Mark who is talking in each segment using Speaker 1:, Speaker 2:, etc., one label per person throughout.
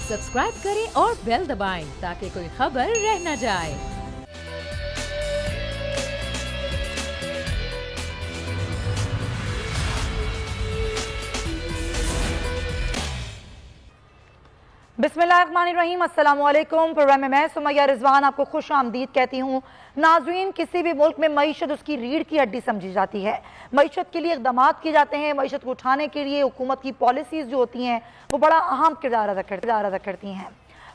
Speaker 1: Subscribe करें और bell दबाएं ताकि कोई खबर रह न जाए।
Speaker 2: बिस्मिल्लाहिर्रहमानिर्रहीम, अस्सलाम वालेकुम। प्रोग्राम में मैं सुमैया रिजवान आपको खुश आमदीद कहती हूँ। नाज़रीन, किसी भी मुल्क में मईशत उसकी रीढ़ की हड्डी समझी जाती है। मईशत के लिए इक़दाम किए जाते हैं। मईशत को उठाने के लिए हुकूमत की पॉलिसीज़ जो होती हैं वो बड़ा अहम किरदार अदा करती हैं।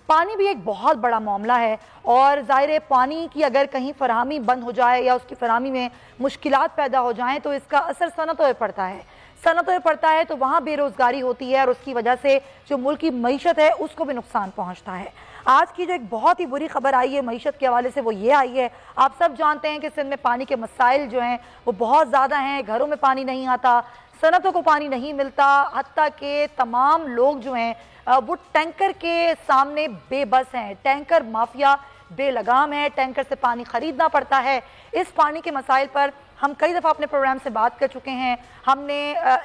Speaker 2: पानी भी एक बहुत बड़ा मामला है और ज़ाहिर है पानी की अगर कहीं फराहमी बंद हो जाए या उसकी फराहमी में मुश्किलात पैदा हो जाएँ तो इसका असर सनतों पर पड़ता है। सनतों पर पड़ता है तो वहाँ बेरोज़गारी होती है और उसकी वजह से जो मुल्क की मईशत है उसको भी नुकसान पहुँचता है। आज की जो एक बहुत ही बुरी खबर आई है मईशत के हवाले से वो ये आई है, आप सब जानते हैं कि सिंध में पानी के मसाइल जो हैं वो बहुत ज़्यादा हैं। घरों में पानी नहीं आता, सनतों को पानी नहीं मिलता, हत्ता के तमाम लोग जो हैं वो टैंकर के सामने बेबस हैं। टैंकर माफिया बेलगाम है, टैंकर से पानी खरीदना पड़ता है। इस पानी के मसाइल पर हम कई दफ़ा अपने प्रोग्राम से बात कर चुके हैं। हमने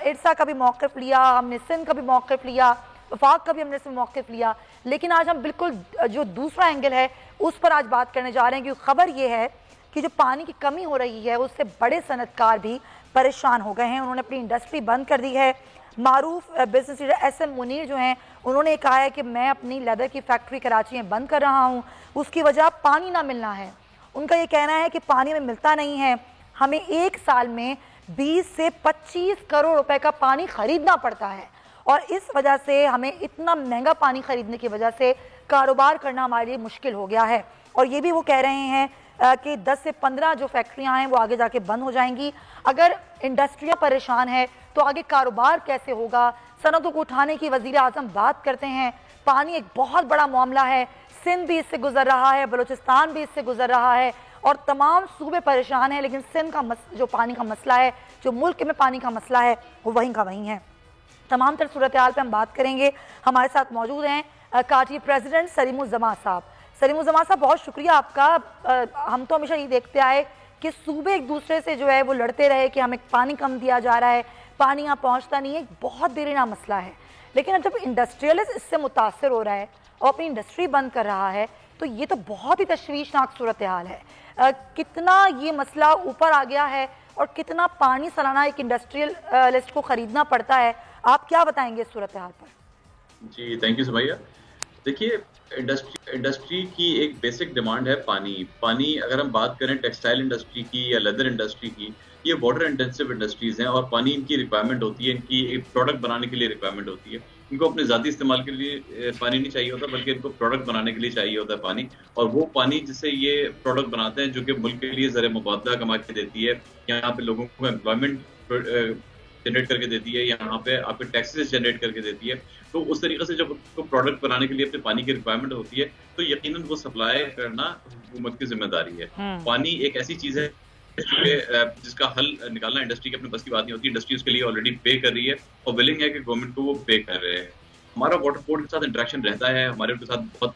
Speaker 2: इरसा का भी मौक़िफ़ लिया, हमने सिंध का भी मौक़िफ़ लिया, वफाक का भी हमने इसमें मौक़िफ़ लिया, लेकिन आज हम बिल्कुल जो दूसरा एंगल है उस पर आज बात करने जा रहे हैं। क्योंकि ख़बर ये है कि जो पानी की कमी हो रही है उससे बड़े सनतकार भी परेशान हो गए हैं। उन्होंने अपनी इंडस्ट्री बंद कर दी है। मारूफ बिजनेस लीडर SM मुनीर जो हैं उन्होंने कहा है कि मैं अपनी लेदर की फैक्ट्री कराची में बंद कर रहा हूँ, उसकी वजह पानी ना मिलना है। उनका ये कहना है कि पानी हमें मिलता नहीं है, हमें एक साल में 20 से 25 करोड़ रुपए का पानी खरीदना पड़ता है और इस वजह से हमें इतना महंगा पानी खरीदने की वजह से कारोबार करना हमारे लिए मुश्किल हो गया है। और ये भी वो कह रहे हैं कि 10 से 15 जो फैक्ट्रियां हैं वो आगे जाके बंद हो जाएंगी। अगर इंडस्ट्रियां परेशान है तो आगे कारोबार कैसे होगा। सनतों को उठाने की वज़ीर आज़म बात करते हैं। पानी एक बहुत बड़ा मामला है, सिंध भी इससे गुजर रहा है, बलूचिस्तान भी इससे गुजर रहा है और तमाम सूबे परेशान हैं। लेकिन सिंध का जो पानी का मसला है, जो मुल्क में पानी का मसला है वो वहीं का वहीं है। तमाम तर सूरत हाल पर हम बात करेंगे। हमारे साथ मौजूद हैं काटी प्रेसिडेंट सलीमुज़्ज़मा साहब। सलीमुज़्ज़मा साहब, बहुत शुक्रिया आपका। हम तो हमेशा ये देखते आए कि सूबे एक दूसरे से जो है वो लड़ते रहे कि हमें पानी कम दिया जा रहा है, पानी यहाँ पहुँचता नहीं है, बहुत देरीना मसला है। लेकिन अब जब इंडस्ट्रियलिस्ट इससे मुतासर हो रहा है और अपनी इंडस्ट्री बंद कर रहा है तो ये तो बहुत ही तशवीशनाक सूरत हाल है। कितना ये मसला ऊपर आ गया है और कितना पानी सालाना एक इंडस्ट्रियलिस्ट को ख़रीदना पड़ता है, आप क्या बताएंगे इस सूरत हाल पर?
Speaker 3: जी, थैंक यू सुमैया। देखिए, इंडस्ट्री की एक बेसिक डिमांड है पानी। पानी अगर हम बात करें टेक्सटाइल इंडस्ट्री की या लेदर इंडस्ट्री की, ये वाटर इंटेंसिव इंडस्ट्रीज़ हैं और पानी इनकी रिक्वायरमेंट होती है, इनकी एक प्रोडक्ट बनाने के लिए रिक्वायरमेंट होती है। इनको अपने ज़ाती इस्तेमाल के लिए पानी नहीं चाहिए होता, बल्कि इनको प्रोडक्ट बनाने के लिए चाहिए होता है पानी। और वो पानी जिससे ये प्रोडक्ट बनाते हैं जो कि मुल्क के लिए ज़र मुबादला कमा के देती है, यहाँ पे लोगों को एम्प्लॉयमेंट जनरेट करके देती है, यहाँ पे आपके टैक्सेस जनरेट करके देती है। तो उस तरीके से जब उसको प्रोडक्ट बनाने के लिए अपने पानी की रिक्वायरमेंट होती है तो यकीनन वो सप्लाई करना हुकूमत की जिम्मेदारी है। पानी एक ऐसी चीज़ है जिसका हल निकालना इंडस्ट्री के अपने बस की बात नहीं होती। इंडस्ट्री उसके लिए ऑलरेडी पे कर रही है और विलिंग है कि गवर्नमेंट को वो पे कर रहे हैं। हमारा वाटर बोर्ड के साथ इंटरेक्शन रहता है, हमारे उनके साथ बहुत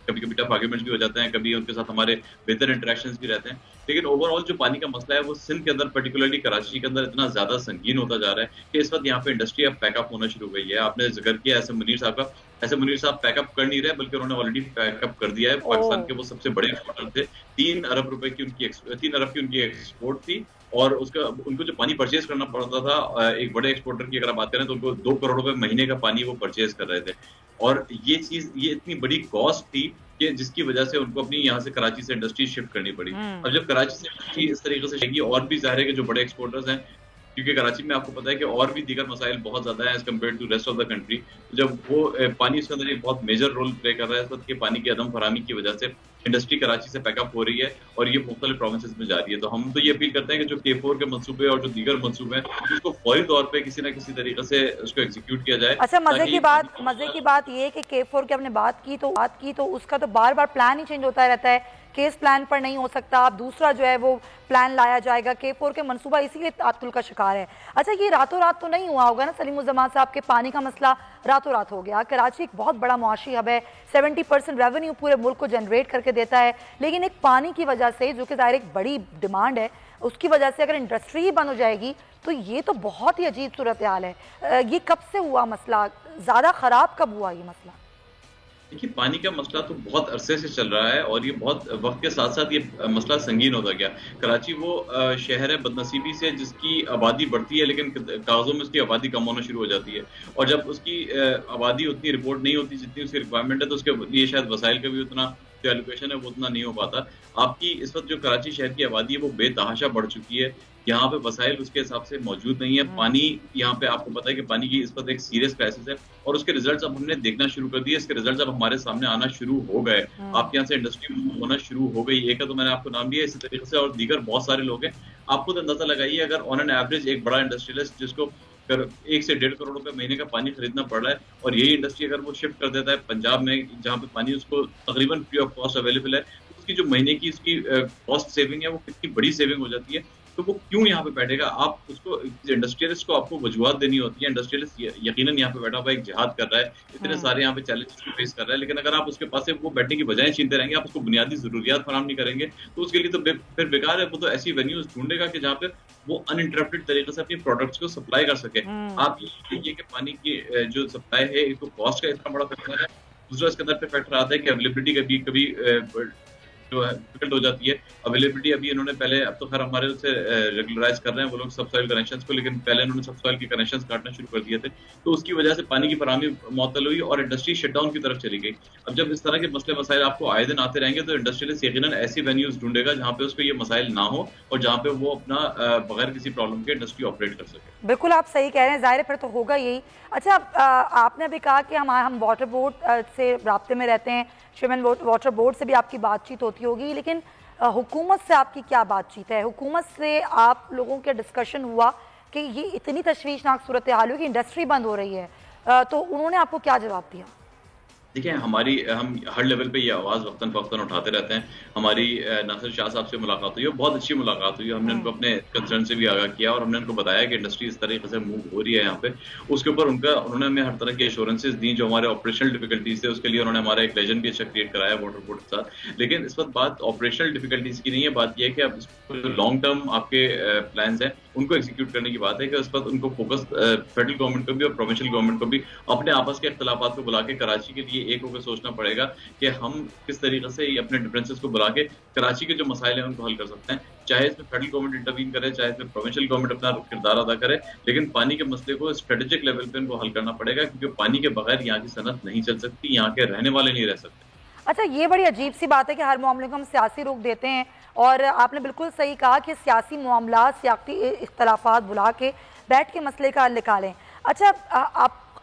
Speaker 3: कभी कभी टफ आर्ग्यूमेंट्स भी हो जाते हैं, कभी उनके साथ हमारे बेहतर इंटरेक्शंस भी रहते हैं। लेकिन ओवरऑल जो पानी का मसला है वो सिंध के अंदर, पर्टिकुलरली कराची के अंदर इतना ज्यादा संगीन होता जा रहा है कि इस वक्त यहाँ पे इंडस्ट्री अब पैकअप होना शुरू हो गई है। आपने जिक्र किया SM मुनीर साहब का, ऐसे मुनीर साहब पैकअप कर नहीं रहे बल्कि उन्होंने ऑलरेडी पैकअप कर दिया है। पाकिस्तान के वो सबसे बड़े एक्सपोर्टर थे। 3 अरब की उनकी एक्सपोर्ट थी और उनको जो पानी परचेज करना पड़ता था एक बड़े एक्सपोर्टर की अगर आप बात करें तो उनको 2 करोड़ रुपए महीने का पानी वो परचेज कर रहे थे। और ये इतनी बड़ी कॉस्ट थी कि जिसकी वजह से उनको अपनी यहाँ से कराची से इंडस्ट्री शिफ्ट करनी पड़ी। अब जब कराची से इंडस्ट्री इस तरीके से जाएगी और भी जाहिर है कि जो बड़े एक्सपोर्टर्स हैं, क्योंकि कराची में आपको पता है कि और भी दीगर मसाइल बहुत ज्यादा है as compare to rest of the country. जब वो पानी उसके अंदर एक बहुत मेजर रोल प्ले कर रहा है इस वक्त के पानी की अदम फराहमी की वजह से इंडस्ट्री कराची से पैकअप हो रही है और ये मुख्तलिफ प्रोविंसेस में जा रही है। तो हम तो ये अपील करते हैं कि जो K4 के मंसूबे और जो दीगर मंसूबे हैं उसको फौरी तौर पे किसी न किसी तरीके से उसको एग्जीक्यूट किया जाए।
Speaker 2: अच्छा, मजे की बात ये है कि K4 की आपने बात की तो उसका तो बार बार प्लान ही चेंज होता रहता है। केस प्लान पर नहीं हो सकता, अब दूसरा जो है वो प्लान लाया जाएगा। K4 के मंसूबा इसीलिए तातुल का शिकार है। अच्छा, ये रातों रात तो नहीं हुआ होगा ना सलीमुज़्ज़मा साहब के पानी का मसला रातों रात हो गया। कराची एक बहुत बड़ा मुआशी हब है, 70% रेवेन्यू पूरे मुल्क को जनरेट करके देता है, लेकिन एक पानी की वजह से जो कि ज़ाहिर एक बड़ी डिमांड है उसकी वजह से अगर इंडस्ट्री ही बंद हो जाएगी तो ये तो बहुत ही अजीब सूरत हाल है। ये कब से हुआ मसला, ज़्यादा ख़राब कब हुआ ये मसला?
Speaker 3: देखिए, पानी का मसला तो बहुत अरसे से चल रहा है और ये बहुत वक्त के साथ साथ ये मसला संगीन होता गया। कराची वो शहर है बदनसीबी से जिसकी आबादी बढ़ती है लेकिन कागजों में उसकी आबादी कम होना शुरू हो जाती है और जब उसकी आबादी उतनी रिपोर्ट नहीं होती जितनी उसकी रिक्वायरमेंट है तो उसके लिए शायद वसाइल का भी उतना जो एलोकेशन है वो उतना नहीं हो पाता। आपकी इस वक्त जो कराची शहर की आबादी है वो बेतहाशा बढ़ चुकी है। यहाँ पे वसाइल उसके हिसाब से मौजूद नहीं है। पानी यहाँ पे आपको पता है कि पानी की इस वक्त एक सीरियस क्राइसिस है और उसके रिजल्ट्स अब हमने देखना शुरू कर दिए। इसके रिजल्ट्स अब हमारे सामने आना शुरू हो गए। आपके यहाँ से इंडस्ट्री होना शुरू हो गई। एक है तो मैंने आपको नाम दिया, इसी तरीके से और दीगर बहुत सारे लोग हैं। आप खुद अंदाजा लगाइए, अगर ऑन एन एवरेज एक बड़ा इंडस्ट्रियलिस्ट जिसको 1 से 1.5 करोड़ रुपए महीने का पानी खरीदना पड़ रहा है और यही इंडस्ट्री अगर वो शिफ्ट कर देता है पंजाब में जहाँ पे पानी उसको तकरीबन फ्री ऑफ कॉस्ट अवेलेबल है, तो उसकी जो महीने की उसकी कॉस्ट सेविंग है वो कितनी बड़ी सेविंग हो जाती है। तो वो क्यों यहाँ पे बैठेगा? आप उसको इंडस्ट्रियलिस्ट को आपको वजूहत देनी होती है। इंडस्ट्रियलिस्ट यकीनन यहाँ पे बैठा हुआ एक जिहाद कर रहा है, इतने सारे यहाँ पे चैलेंजेस को फेस कर रहा है, लेकिन अगर आप उसके पास से वो बैठने की बजाय छीनते रहेंगे, आप उसको बुनियादी जरूरियात फराहम नहीं करेंगे तो उसके लिए तो फिर बेकार है। वो तो ऐसी वेन्यूज ढूंढेगा कि जहाँ पे वो अनइंटरप्टेड तरीके से अपनी प्रोडक्ट्स को सप्लाई कर सके। आप ये देखिए कि पानी की जो सप्लाई है इसको कॉस्ट का इतना बड़ा फैक्टर है। दूसरा इसके अंदर पे फैक्टर आता है कि अवेलेबिलिटी कभी कभी जो है डिफिकल्ट हो जाती है। अवेलेबिलिटी अभी इन्होंने पहले, अब तो खैर हमारे उससे रेगुलराइज कर रहे हैं वो लोग सबसॉइल कनेक्शंस को, लेकिन पहले इन्होंने सबसॉइल के कनेक्शंस काटना शुरू कर दिए थे तो उसकी वजह से पानी की फराहमी मुअत्तल हुई और इंडस्ट्री शटडाउन की तरफ चली गई। अब जब इस तरह के मसले मसाइल आपको आए दिन आते रहेंगे तो इंडस्ट्रियलिस्ट यकीनन ऐसी वेन्यूज ढूंढेगा जहाँ पे उसको ये मसाइल ना हो और जहाँ पे वो अपना बगैर किसी प्रॉब्लम के इंडस्ट्री ऑपरेट कर सके।
Speaker 2: बिल्कुल आप सही कह रहे हैं, जाहिर फिर तो होगा यही। अच्छा, आपने अभी कहा कि हम वाटर बोर्ड से राब्ते में रहते हैं, शिमन वाटर बोर्ड से भी आपकी बातचीत होती होगी, लेकिन हुकूमत से आपकी क्या बातचीत है? हुकूमत से आप लोगों के डिस्कशन हुआ कि ये इतनी तशवीशनाक सूरत हाल हुई कि इंडस्ट्री बंद हो रही है, तो उन्होंने आपको क्या जवाब दिया?
Speaker 3: देखिए, हम हर लेवल पे ये आवाज़ वक्तन फ़वक्तन उठाते रहते हैं। हमारी नासिर शाह साहब से मुलाकात हुई है, बहुत अच्छी मुलाकात हुई है। हमने उनको अपने कंसर्न से भी आगाह किया और हमने उनको बताया कि इंडस्ट्री इस तरीके से मूव हो रही है यहाँ पे। उसके ऊपर उन्होंने हमें हर तरह की एश्योरेंसेस दी। जो हमारे ऑपरेशनल डिफिकल्टीज थे उसके लिए उन्होंने हमारा एक लेजेंड भी अच्छा क्रिएट कराया वाटर बोर्ड के साथ। लेकिन इस वक्त बात ऑपरेशनल डिफिकल्टीज की नहीं है, बात यह है कि अब जो लॉन्ग टर्म आपके प्लान्स हैं उनको एग्जीक्यूट करने की बात है कि उस पर उनको फोकस फेडरल गवर्नमेंट को भी और प्रोविंशियल गवर्नमेंट को भी अपने आपस के इख्तलाफात को बुला के कराची के लिए एक होकर सोचना पड़ेगा कि हम किस तरीके से अपने डिफरेंसेस को बुला के कराची के जो मसाइल हैं उनको हल कर सकते हैं। चाहे इसमें फेडरल गवर्नमेंट इंटरवीन करे, चाहे इसमें प्रोविंशियल गवर्नमेंट अपना किरदार अदा करे, लेकिन पानी के मसले को स्ट्रेटेजिक लेवल पे इनको हल करना पड़ेगा क्योंकि पानी के बगैर यहाँ की सनत नहीं चल सकती, यहाँ के रहने वाले नहीं रह सकते।
Speaker 2: अच्छा, ये बड़ी अजीब सी बात है कि हर मामले को हम सियासी रुख देते हैं और आपने बिल्कुल सही कहा कि सियासी मामला, सियासी इख्तलाफात बुला के बैठ के मसले का हल निकालें। अच्छा,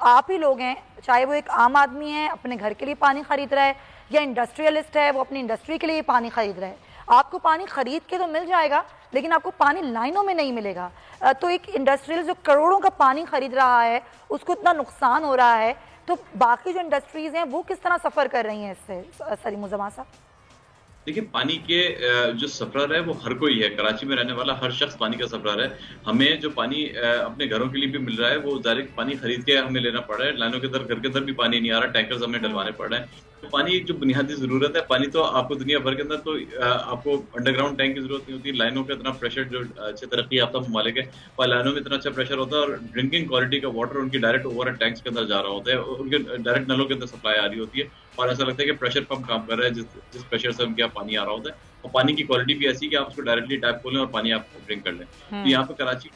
Speaker 2: आप ही लोग हैं, चाहे वो एक आम आदमी है अपने घर के लिए पानी खरीद रहा है या इंडस्ट्रियलिस्ट है वो अपनी इंडस्ट्री के लिए पानी खरीद रहा है, आपको पानी खरीद के तो मिल जाएगा लेकिन आपको पानी लाइनों में नहीं मिलेगा। तो एक इंडस्ट्रियल जो करोड़ों का पानी खरीद रहा है उसको इतना नुकसान हो रहा है, तो बाकी जो इंडस्ट्रीज हैं वो किस तरह सफ़र कर रही हैं इससे? सलीमुज़्ज़मान साहब,
Speaker 3: देखिए, पानी के जो सफरर है वो हर कोई है, कराची में रहने वाला हर शख्स पानी का सफरर है। हमें जो पानी अपने घरों के लिए भी मिल रहा है वो डायरेक्ट पानी खरीद के हमें लेना पड़ रहा है। लाइनों के अंदर, घर के अंदर भी पानी नहीं आ रहा, टैंकर्स हमें डलवाने पड़ रहे हैं। तो पानी जो बुनियादी जरूरत है, पानी तो आपको दुनिया भर के अंदर तो आपको अंडरग्राउंड टैंक की जरूरत नहीं होती। लाइनों का इतना प्रेशर, जो अच्छे तरक्की याफ्ता ममालिक है और लाइनों में इतना अच्छा प्रेशर होता है और ड्रिंकिंग क्वालिटी का वाटर उनकी डायरेक्ट ओवर टैंक्स के अंदर जा रहा होता है, उनके डायरेक्ट नलों के अंदर सप्लाई आ रही होती है और ऐसा लगता है कि प्रेशर पंप काम कर रहा है जिस प्रेशर से उनके यहाँ पानी आ रहा होता है। और पानी की क्वालिटी भी ऐसी कि आप उसको डायरेक्टली टैप खोलें और पानी आप ड्रिंक कर लें। तो यहाँ पे कराची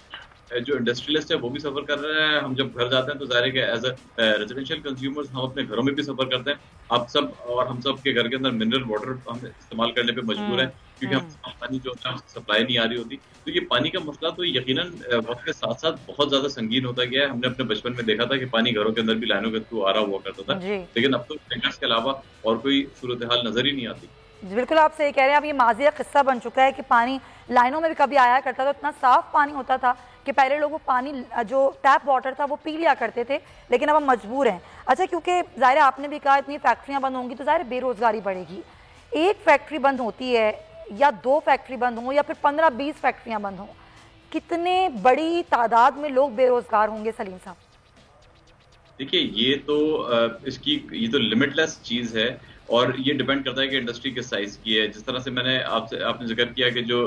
Speaker 3: जो इंडस्ट्रियलिस्ट है वो भी सफर कर रहे हैं। हम जब घर जाते हैं तो जाहिर है कि एज अ रेजिडेंशियल कंज्यूमर्स हम अपने घरों में भी सफर करते हैं। आप सब और हम सब के घर के अंदर मिनरल वाटर हम इस्तेमाल करने पे मजबूर हैं क्योंकि हम पानी जो सप्लाई नहीं आ रही होती। तो ये पानी का मसला तो यकीनन वक्त के साथ साथ बहुत ज्यादा संगीन होता गया है। हमने अपने बचपन में देखा था कि पानी घरों के अंदर भी लाइनों के थ्रू आ रहा हुआ करता था, लेकिन अब तो टैंकर्स के अलावा और कोई सूरत हाल नजर ही नहीं आती।
Speaker 2: बिल्कुल आप सही कह रहे हैं। अब ये माजी का किस्सा बन चुका है कि पानी लाइनों में भी कभी आया करता था, इतना साफ पानी होता था कि पहले लोग वो पानी जो टैप वाटर था वो पी लिया करते थे, लेकिन अब हम मजबूर हैं। अच्छा, क्योंकि ज़ाहिर आपने भी कहा इतनी फैक्ट्रियाँ बंद होंगी तो ज़ाहिर बेरोज़गारी बढ़ेगी। एक फैक्ट्री बंद होती है या 2 फैक्ट्री बंद हों या फिर 15-20 फैक्ट्रियाँ बंद हों, कितने बड़ी तादाद में लोग बेरोज़गार होंगे सलीम साहब?
Speaker 3: देखिए ये तो लिमिटलेस चीज है, और ये डिपेंड करता है कि इंडस्ट्री किस साइज की है। जिस तरह से आपने जिक्र किया कि जो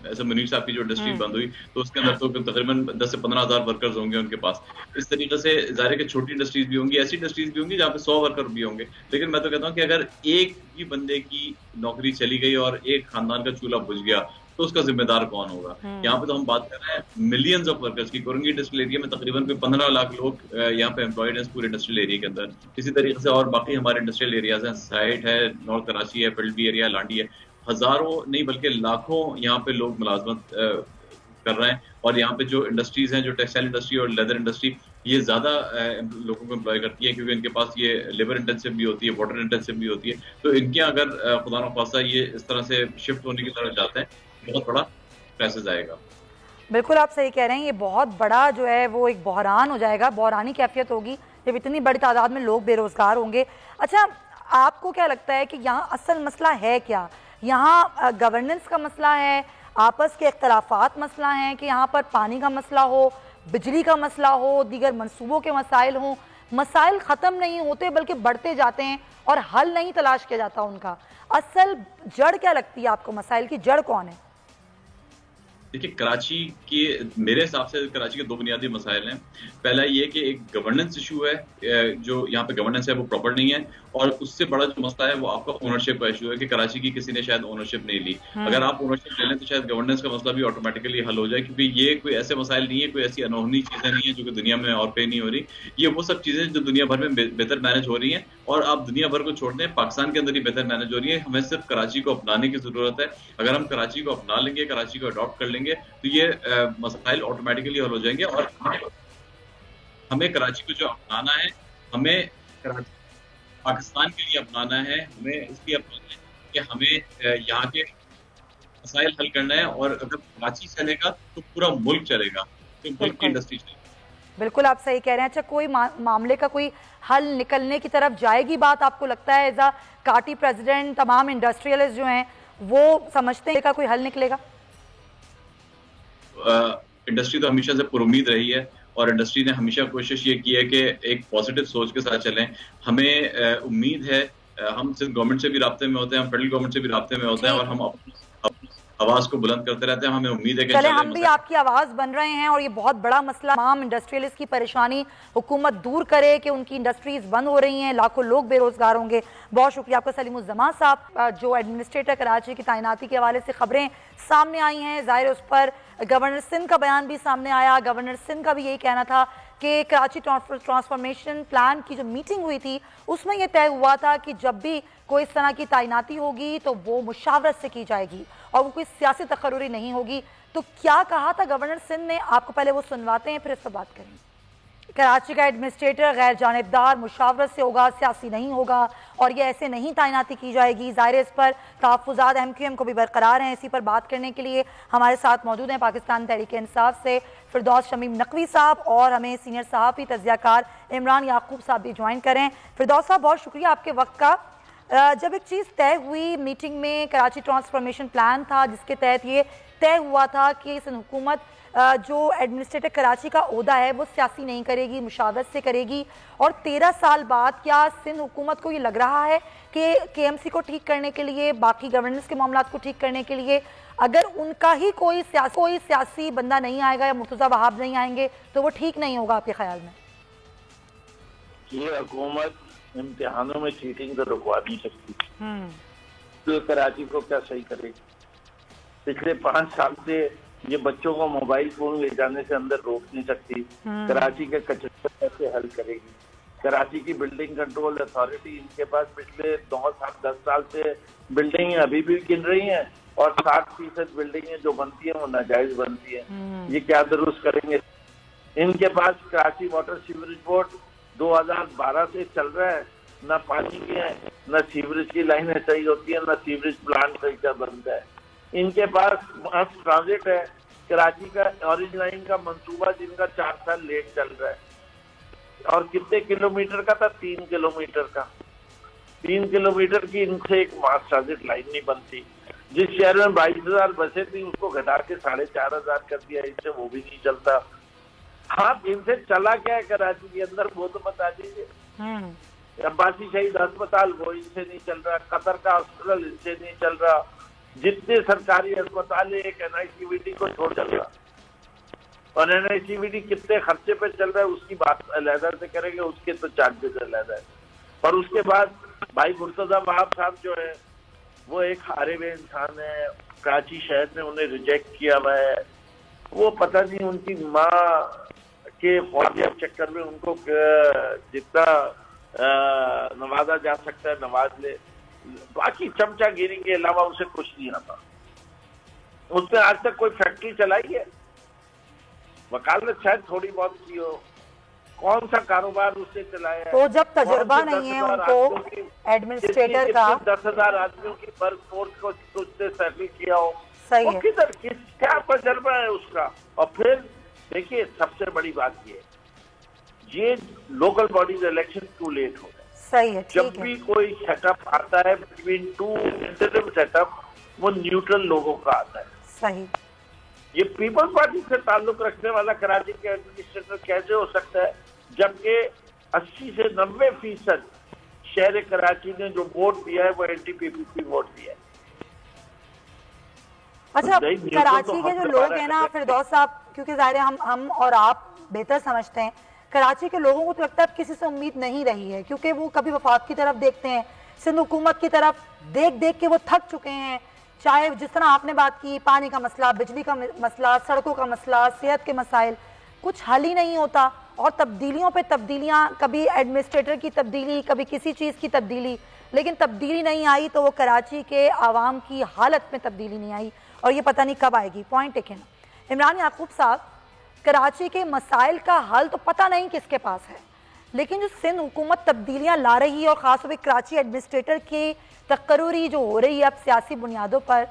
Speaker 3: ऐसे मुनीर साहब की जो इंडस्ट्री बंद हुई, तो उसके अंदर तो तकरीबन 10 से 15,000 वर्कर्स होंगे उनके पास। इस तरीके से ज़ाहिर है कि छोटी इंडस्ट्रीज भी होंगी, ऐसी इंडस्ट्रीज भी होंगी जहाँ पे 100 वर्कर भी होंगे। लेकिन मैं तो कहता हूँ कि अगर एक भी बंदे की नौकरी चली गई और एक खानदान का चूल्हा बुझ गया, तो उसका जिम्मेदार कौन होगा? यहाँ पे तो हम बात कर रहे हैं मिलियंस ऑफ वर्कर्स की। कोरंगी इंडस्ट्रियल एरिया में तकरीबन 15 लाख लोग यहाँ पे एम्प्लॉयड हैं पूरे इंडस्ट्रियल एरिया के अंदर। इसी तरीके से और बाकी हमारे इंडस्ट्रियल एरियाज हैं, साइट है, नॉर्थ कराची है, फिल्डबी एरिया, लांडी है। हजारों नहीं बल्कि लाखों यहाँ पे लोग मुलाजमत कर रहे हैं। और यहाँ पे जो इंडस्ट्रीज हैं, जो टेक्सटाइल इंडस्ट्री और लेदर इंडस्ट्री, ये ज्यादा लोगों को एम्प्लॉय करती है, क्योंकि इनके पास ये लेबर इंटेंसिव भी होती है, वाटर इंटेंसिव भी होती है। तो इनके अगर खुदा न खास्ता ये इस तरह से शिफ्ट होने की तरफ जाते हैं, बहुत बड़ा पैसेज आएगा।
Speaker 2: बिल्कुल आप सही कह रहे हैं, ये बहुत बड़ा जो है वो एक बहरान हो जाएगा, बहरानी कैफियत होगी जब इतनी बड़ी तादाद में लोग बेरोजगार होंगे। अच्छा, आपको क्या लगता है कि यहाँ असल मसला है क्या? यहाँ गवर्नेंस का मसला है, आपस के इख्तलाफात मसला है, कि यहाँ पर पानी का मसला हो, बिजली का मसला हो, दीगर मनसूबों के मसाइल हों? मसाइल ख़त्म नहीं होते बल्कि बढ़ते जाते हैं और हल नहीं तलाश किया जाता उनका। असल जड़ क्या लगती है आपको? मसाइल की जड़ कौन है?
Speaker 3: देखिए, कराची के मेरे हिसाब से कराची के दो बुनियादी मसाइल हैं। पहला ये कि एक गवर्नेंस इशू है, जो यहाँ पे गवर्नेंस है वो प्रॉपर नहीं है, और उससे बड़ा जो मसला है वो आपका ओनरशिप का इशू है कि कराची की किसी ने शायद ओनरशिप नहीं ली। अगर आप ओनरशिप ले लें तो शायद गवर्नेंस का मसला भी ऑटोमेटिकली हल हो जाए, क्योंकि ये कोई ऐसे मसाइल नहीं है, कोई ऐसी अनहोनी चीजें नहीं है जो कि दुनिया में और कहीं नहीं हो रही। ये वो सब चीजें जो दुनिया भर में बेहतर मैनेज हो रही हैं, और आप दुनिया भर को छोड़ दें, पाकिस्तान के अंदर ही बेहतर मैनेज हो रही है। हमें सिर्फ कराची को अपनाने की जरूरत है। अगर हम कराची को अपना लेंगे, कराची को अडॉप्ट कर लेंगे, तो ये मसाइल ऑटोमेटिकली हल हो जाएंगे। और हमें कराची को जो अपनाना है, हमें पाकिस्तान के लिए अपनाना है, हमें इसलिए अपनाना है कि हमें यहाँ के मसाइल हल करना है। और अगर कराची चलेगा तो पूरा मुल्क चलेगा, तो मुल्क की इंडस्ट्री चलेगी।
Speaker 2: बिल्कुल आप सही कह रहे हैं। अच्छा, कोई मामले का कोई हल निकलने की तरफ जाएगी बात, आपको लगता है? एज अ काटी प्रेसिडेंट तमाम इंडस्ट्रियलिस्ट जो हैं वो समझते हैं का कोई हल निकलेगा?
Speaker 3: इंडस्ट्री तो हमेशा से पुरुम्मीद रही है, और इंडस्ट्री ने हमेशा कोशिश ये की है कि एक पॉजिटिव सोच के साथ चलें। हमें उम्मीद है, हम सिर्फ गवर्नमेंट से भी राब्ते में होते हैं, हम फेडरल गवर्नमेंट से भी राब्ते में होते हैं, और हम अपनी आवाज को बुलंद करते रहते हैं। हमें उम्मीद है कि
Speaker 2: चले हम भी आपकी आवाज बन रहे हैं, और ये बहुत बड़ा मसला, तमाम इंडस्ट्रियलिस्ट की परेशानी हुकूमत दूर करे कि उनकी इंडस्ट्रीज बंद हो रही हैं, लाखों लोग बेरोजगार होंगे। बहुत शुक्रिया आपका सलीमुज़्ज़मान साहब। जो एडमिनिस्ट्रेटर कराची की तैनाती के हवाले से खबरें सामने आई हैं, ज़ाहिर उस पर गवर्नर सिंध का बयान भी सामने आया। गवर्नर सिंध का भी यही कहना था कि कराची ट्रांसफॉर्मेशन प्लान की जो मीटिंग हुई थी उसमें यह तय हुआ था कि जब भी कोई इस तरह की तैनाती होगी तो वो मुशावरत से की जाएगी और वो कोई सियासी तकर्रुरी नहीं होगी। तो क्या कहा था गवर्नर सिंध ने, आपको पहले वो सुनवाते हैं, फिर इस पर बात करेंगे। कराची का एडमिनिस्ट्रेटर गैर जानिबदार, मुशावरत से होगा, सियासी नहीं होगा, और ये ऐसे नहीं तैनाती की जाएगी। ज़ाहिर इस पर तहफ़्फ़ुज़ात MQM को भी बरकरार हैं। इसी पर बात करने के लिए हमारे साथ मौजूद हैं पाकिस्तान तहरीक-ए-इंसाफ से फिरदौस शमीम नकवी साहब, और हमें सीनियर सहाफ़ी तज़कियाकार इमरान याकूब साहब भी ज्वाइन करें। फिरदौस साहब, बहुत शुक्रिया आपके वक्त का। जब एक चीज़ तय हुई मीटिंग में, कराची ट्रांसफॉर्मेशन प्लान था जिसके तहत ये तय हुआ था कि सिंध हुकूमत जो एडमिनिस्ट्रेटर कराची का ओहदा है वो सियासी नहीं करेगी, मुशावरत से करेगी। और 13 साल बाद क्या सिंध हुकूमत को ये लग रहा है कि KMC को ठीक करने के लिए, बाकी गवर्नेंस के मामलात को ठीक करने के लिए, अगर उनका ही कोई सियासी बंदा नहीं आएगा या मुर्तज़ा वहाब नहीं आएंगे तो वो ठीक नहीं होगा आपके ख्याल में?
Speaker 4: ये हुकूमत इम्तिहानों में चीटिंग तो रुकवा नहीं सकती, तो कराची को क्या सही करेगी? पिछले 5 साल से ये बच्चों को मोबाइल फोन ले जाने से अंदर रोक नहीं सकती। कराची के कचरे कैसे हल करेगी? कराची की बिल्डिंग कंट्रोल अथॉरिटी, इनके पास पिछले 9 साल 10 साल से बिल्डिंगें अभी भी गिन रही हैं, और 60% बिल्डिंगें जो बनती हैं वो नाजायज बनती हैं। ये क्या दुरुस्त करेंगे? इनके पास कराची वाटर सीवरेज बोर्ड 2012 से चल रहा है, न पानी की है, न सीवरेज की लाइनें सही होती है, न सीवरेज प्लांट सही का बनता है। इनके पास मास ट्रांजिट है, कराची का ऑरेंज लाइन का मंसूबा जिनका 4 साल लेट चल रहा है, और कितने किलोमीटर का था? 3 किलोमीटर का। 3 किलोमीटर की इनसे एक मास ट्रांजिट लाइन नहीं बनती। जिस शहर में 22,000 बसें थी उसको घटा के 4,500 कर दिया, इससे वो भी नहीं चलता। हाँ, इनसे चला क्या है कराची के अंदर वो तो बता दीजिए। अब्बासी शहीद अस्पताल वो इनसे नहीं चल रहा, कतर का हॉस्पिटल इनसे नहीं चल रहा, जितने सरकारी अस्पताल है एक NICVD को छोड़ चल रहा। और NICVD कितने खर्चे पे चल रहा है उसकी बात अलहदा से करेंगे, उसके तो चार्जेस अलहदा है। और उसके बाद भाई मुर्तजा वहाब साहब जो है वो एक हारे हुए इंसान है, कराची शहर ने उन्हें रिजेक्ट किया हुआ है। वो पता नहीं उनकी माँ के फौजिया चक्कर में उनको जितना नवाजा जा सकता है नवाज ले, बाकी चमचागिरी के अलावा उसे कुछ नहीं आता। उसने आज तक कोई फैक्ट्री चलाई है? वकालत शायद थोड़ी बहुत की हो, कौन सा कारोबार उसने चलाया है?
Speaker 2: तो जब तजुर्बा नहीं है उनको एडमिनिस्ट्रेटर का,
Speaker 4: 10,000 आदमियों की वर्क फोर्स को उसने सेटल किया हो,
Speaker 2: सही है,
Speaker 4: किधर क्या तजुर्बा है उसका? और फिर देखिए सबसे बड़ी बात ये local bodies election too late हो गए।
Speaker 2: सही है,
Speaker 4: जब भी कोई सेटअप आता है बिटवीन टू इंटरिम सेटअप, वो न्यूट्रल लोगों का आता है।
Speaker 2: सही।
Speaker 4: ये पीपल्स पार्टी से ताल्लुक रखने वाला कराची के एडमिनिस्ट्रेटर कैसे हो सकता है जबकि 80 से 90% शहर कराची ने जो वोट दिया है वो NTPP वोट दिया है।
Speaker 2: अच्छा, कराची के जो लोग हैं ना फिरदौस साहब, क्योंकि जाहिर है हम और आप बेहतर समझते हैं, कराची के लोगों को तो लगता है किसी से उम्मीद नहीं रही है, क्योंकि वो कभी वफाक की तरफ देखते हैं, सिंध हुकूमत की तरफ देख देख के वो थक चुके हैं। चाहे जिस तरह आपने बात की, पानी का मसला, बिजली का मसला, सड़कों का मसला, सेहत के मसाइल, कुछ हल ही नहीं होता। और तब्दीलियों पे तब्दीलियां, कभी एडमिनिस्ट्रेटर की तब्दीली, कभी किसी चीज़ की तब्दीली, लेकिन तब्दीली नहीं आई तो वो कराची के आवाम की हालत में तब्दीली नहीं आई, और ये पता नहीं कब आएगी। Point taken. इमरान याकूब साहब, कराची के मसाइल का हल तो पता नहीं किसके पास है, लेकिन जो सिंध हुकूमत तब्दीलियां ला रही है और ख़ासतौर पर कराची एडमिनिस्ट्रेटर की तकर्री जो हो रही है अब सियासी बुनियादों पर,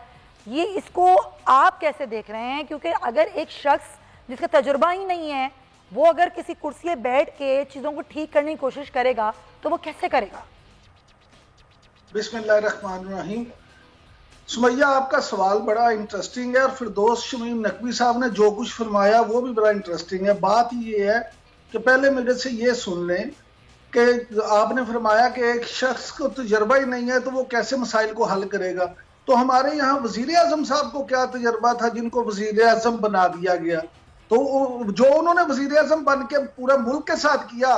Speaker 2: ये इसको आप कैसे देख रहे हैं? क्योंकि अगर एक शख्स जिसका तजुर्बा ही नहीं है वो अगर किसी कुर्सी पे बैठ के चीज़ों को ठीक करने की कोशिश करेगा तो वो कैसे करेगा?
Speaker 5: बिस्मिल्लाहिर्रहमानिर्रहीम। सुमैया, आपका सवाल बड़ा इंटरेस्टिंग है और फिरदौस शमीम नकवी साहब ने जो कुछ फरमाया वो भी बड़ा इंटरेस्टिंग है। बात ये है कि पहले मेरे से ये सुन लें कि आपने फरमाया कि एक शख्स को तजर्बा ही नहीं है तो वो कैसे मसाइल को हल करेगा। तो हमारे यहाँ वजीर आजम साहब को क्या तजर्बा था जिनको वजीर आजम बना दिया गया? तो जो उन्होंने वजीर आजम बन के पूरा मुल्क के साथ किया,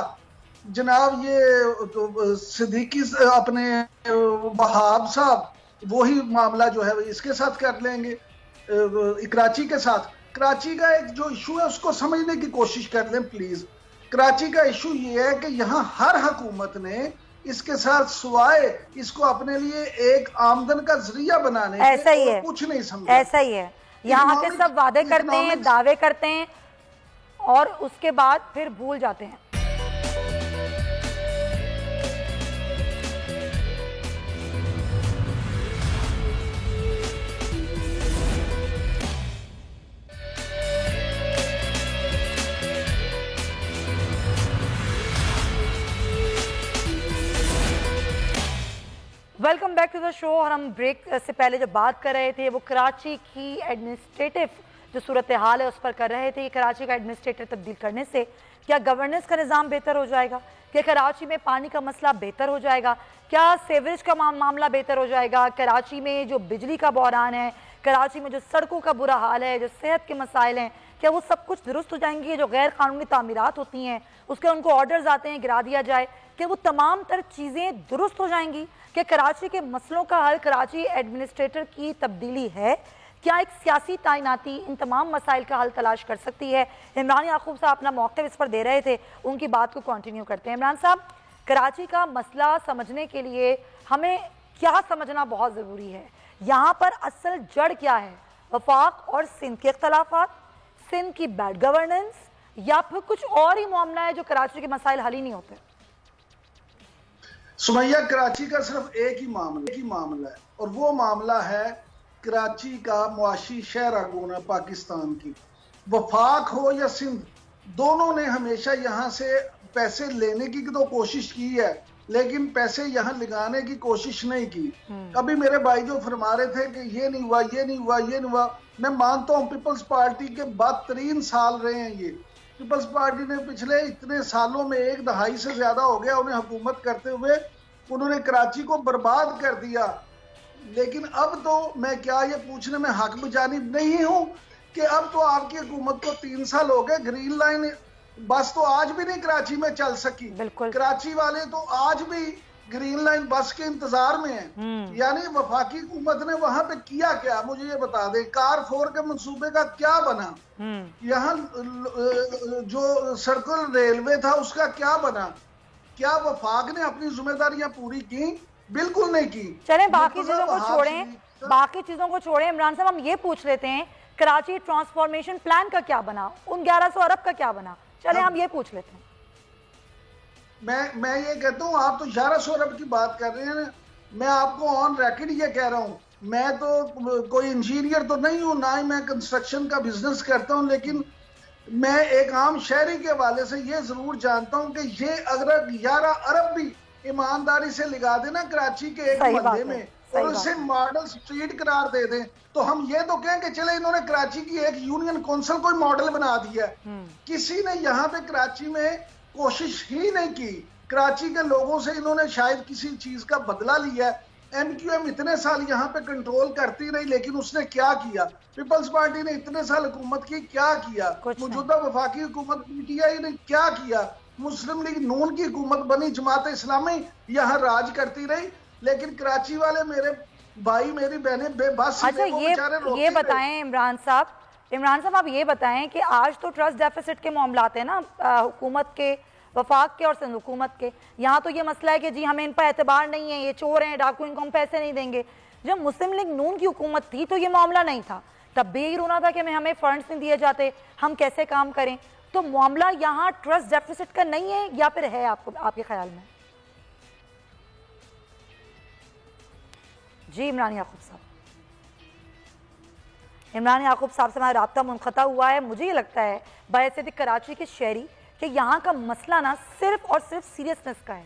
Speaker 5: जनाब ये तो सिद्दीकी अपने वहाब साहब वही मामला जो है इसके साथ कर लेंगे, कराची के साथ। कराची का एक जो इशू है उसको समझने की कोशिश कर लें प्लीज। कराची का इशू ये है कि यहाँ हर हुकूमत ने इसके साथ सिवाय इसको अपने लिए एक आमदन का जरिया बनाने
Speaker 2: ऐसा ही है,
Speaker 5: कुछ नहीं समझा।
Speaker 2: ऐसा ही है, यहाँ के सब वादे करते हैं, दावे करते हैं और उसके बाद फिर भूल जाते हैं। Welcome back to the show. और हम ब्रेक से पहले जो बात कर रहे थे वो कराची की एडमिनिस्ट्रेटिव जो सूरत हाल है उस पर कर रहे थे। कराची का एडमिनिस्ट्रेटर तब्दील करने से क्या गवर्नेंस का निज़ाम बेहतर हो जाएगा? क्या कराची में पानी का मसला बेहतर हो जाएगा? क्या सीवरेज का मामला बेहतर हो जाएगा? कराची में जो बिजली का बहरान है, कराची में जो सड़कों का बुरा हाल है, जो सेहत के मसाइल हैं, क्या वो सब कुछ दुरुस्त हो जाएंगे? जो गैर कानूनी तामीरात होती हैं उसके उनको ऑर्डर्स आते हैं गिरा दिया जाए, क्या वो तमाम तर चीज़ें दुरुस्त हो जाएंगी? क्या कराची के मसलों का हल कराची एडमिनिस्ट्रेटर की तब्दीली है? क्या एक सियासी तैनाती इन तमाम मसाइल का हल तलाश कर सकती है? इमरान याकूब साहब अपना मौक़िफ़ इस पर दे रहे थे, उनकी बात को कंटिन्यू करते हैं। इमरान साहब, कराची का मसला समझने के लिए हमें क्या समझना बहुत ज़रूरी है? यहाँ पर असल जड़ क्या है? वफाक और सिंध के इख्तलाफात, सिंध की बैड गवर्नेंस, या फिर कुछ और ही मामला है जो कराची के मसाइल हल ही नहीं होते?
Speaker 5: सुमैया, कराची का सिर्फ एक ही मामला है और वो मामला है कराची का मुआशी शहरागोना पाकिस्तान की। वफाक हो या सिंध, दोनों ने हमेशा यहाँ से पैसे लेने की तो कोशिश की है लेकिन पैसे यहाँ लगाने की कोशिश नहीं की। अभी मेरे भाई जो फरमा रहे थे कि ये नहीं हुआ, ये नहीं हुआ, ये नहीं हुआ, मैं मानता हूँ पीपल्स पार्टी के बदतरीन साल रहे हैं ये, पीपल्स पार्टी ने पिछले इतने सालों में 1 दहाई से ज्यादा हो गया उन्हें हुकूमत करते हुए, उन्होंने कराची को बर्बाद कर दिया। लेकिन अब तो मैं क्या ये पूछने में हक बजानिब नहीं हूं कि अब तो आपकी हुकूमत को 3 साल हो गए, ग्रीन लाइन बस तो आज भी नहीं कराची में चल सकी। कराची वाले तो आज भी ग्रीन लाइन बस के इंतजार में है। यानी वफाकी हुकूमत ने वहां पे किया क्या, मुझे ये बता दे। कार 4 के मंसूबे का क्या बना, यहाँ जो सर्कुलर रेलवे था उसका क्या बना, क्या वफाक ने अपनी जिम्मेदारियां पूरी की? बिल्कुल नहीं की।
Speaker 2: चलें बाकी चीजों को छोड़ें, इमरान साहब हम ये पूछ लेते हैं कराची ट्रांसफॉर्मेशन प्लान का क्या बना, उन 1100 अरब का क्या बना, चलें हम ये पूछ लेते हैं।
Speaker 5: मैं ये कहता हूँ, आप तो 1100 अरब की बात कर रहे हैं, मैं आपको ऑन रिकॉर्ड ये कह रहा हूँ, मैं तो कोई इंजीनियर तो नहीं हूँ, ना ही मैं कंस्ट्रक्शन का बिजनेस करता हूँ, लेकिन मैं एक आम शहरी के हवाले से ये जरूर जानता हूँ कि ये अगर 11 अरब भी ईमानदारी से लगा देना कराची के एक मोहल्ले में और उसे मॉडल स्ट्रीट करार दे दें, तो हम ये तो कहें कि चले इन्होंने कराची की एक यूनियन काउंसिल कोई मॉडल बना दिया। किसी ने यहाँ पे कराची में कोशिश ही नहीं की। कराची के लोगों से इन्होंने शायद किसी चीज का बदला लिया। MQM इतने साल यहाँ पे कंट्रोल करती रही, लेकिन उसने क्या किया? पीपल्स पार्टी ने इतने साल हुकूमत की, क्या किया? मौजूदा वफाकी हुकूमत PTI ने क्या किया? मुस्लिम लीग नून की हुकूमत बनी, जमात इस्लामी यहाँ राज करती रही, लेकिन कराची वाले मेरे भाई मेरी बहनें बेबस।
Speaker 2: अच्छा ये बताएं इमरान साहब आप ये बताएं कि आज तो ट्रस्ट डेफिसिट के मामलात है ना, हुकूमत के, वफाक के और सिंध हुकूमत के। यहाँ तो ये मसला है कि जी हमें इन पर एतबार नहीं है, ये चोर हैं, डाकू, इनको हम पैसे नहीं देंगे। जब मुस्लिम लीग नून की हुकूमत थी तो ये मामला नहीं था, तब भी यही रोना था कि हमें फंड्स नहीं दिए जाते, हम कैसे काम करें। तो मामला यहाँ ट्रस्ट डेफिसिट का नहीं है या फिर है आपके ख्याल में? जी इमरान याकूब साहब से हमारा राब्ता मुनक़ता हुआ है। मुझे ये लगता है बहैसियत कराची के शहरी कि यहाँ का मसला ना सिर्फ और सिर्फ सीरियसनेस का है,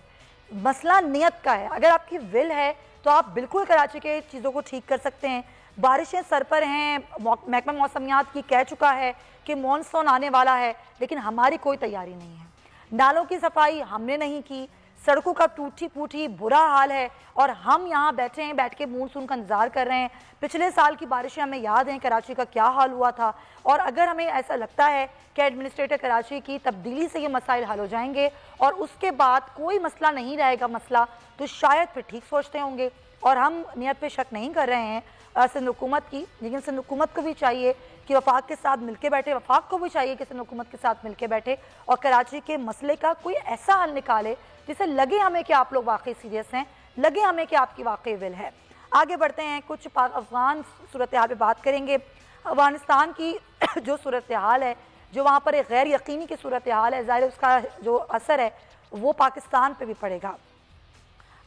Speaker 2: मसला नियत का है। अगर आपकी विल है तो आप बिल्कुल कराची के चीज़ों को ठीक कर सकते हैं। बारिशें सर पर हैं, महकमा मौसमियात की कह चुका है कि मॉनसून आने वाला है, लेकिन हमारी कोई तैयारी नहीं है। नालों की सफाई हमने नहीं की, सड़कों का टूटी फूटी बुरा हाल है, और हम यहाँ बैठ के मानसून का इंतजार कर रहे हैं। पिछले साल की बारिशें हमें याद हैं, कराची का क्या हाल हुआ था। और अगर हमें ऐसा लगता है कि एडमिनिस्ट्रेटर कराची की तब्दीली से ये मसाइल हल हो जाएंगे और उसके बाद कोई मसला नहीं रहेगा तो शायद फिर ठीक सोचते होंगे। और हम नियत पे शक नहीं कर रहे हैं सिंध हुकूमत की, लेकिन सिंध हुकूमत को भी चाहिए कि वफाक के साथ मिलके बैठे, वफाक को भी चाहिए कि सिंध हुकूमत के साथ मिलके बैठे और कराची के मसले का कोई ऐसा हल निकाले जिसे लगे हमें कि आप लोग वाकई सीरियस हैं, लगे हमें कि आपकी वाकई विल है। आगे बढ़ते हैं, कुछ अफगान सूरत हाल पर बात करेंगे। अफगानिस्तान की जो सूरत हाल है, जो वहाँ पर एक गैर यकीनी की सूरत हाल है, ज़ाहिर उसका जो असर है वो पाकिस्तान पर भी पड़ेगा।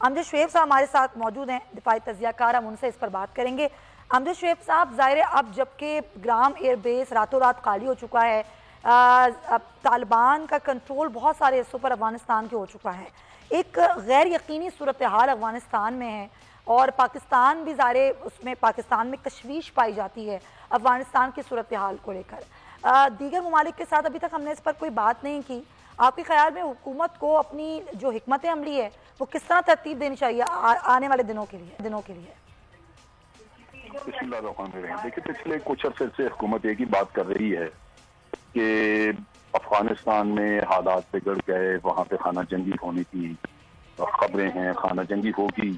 Speaker 2: अमजद शुएब साहब हमारे साथ मौजूद हैं, दिफाई तजियाकार, हम उनसे इस पर बात करेंगे। अमजद शुएब साहब, ज़ाहिर है अब जबकि ग्राम एयरबेस रातों रात खाली हो चुका है, अब तालिबान का कंट्रोल बहुत सारे हिस्सों पर अफगानिस्तान के हो चुका है, एक गैर यकीनी सूरत हाल अफगानिस्तान में है और पाकिस्तान भी ज़ाहिर उसमें पाकिस्तान में तशवीश पाई जाती है अफगानिस्तान की सूरत हाल को लेकर। दीगर ममालिक के साथ अभी तक हमने इस पर कोई बात नहीं की। आपके ख्याल में हुकूमत को अपनी जो हिकमत अमली है वो किस तरह तरतीब देनी चाहिए आने वाले दिनों के लिए?
Speaker 6: देखिए, पिछले कुछ अरसे से हुकूमत एक ही बात कर रही है कि अफगानिस्तान में हालात बिगड़ गए, वहाँ पे खाना जंगी होने की खबरें हैं, खाना जंगी होगी,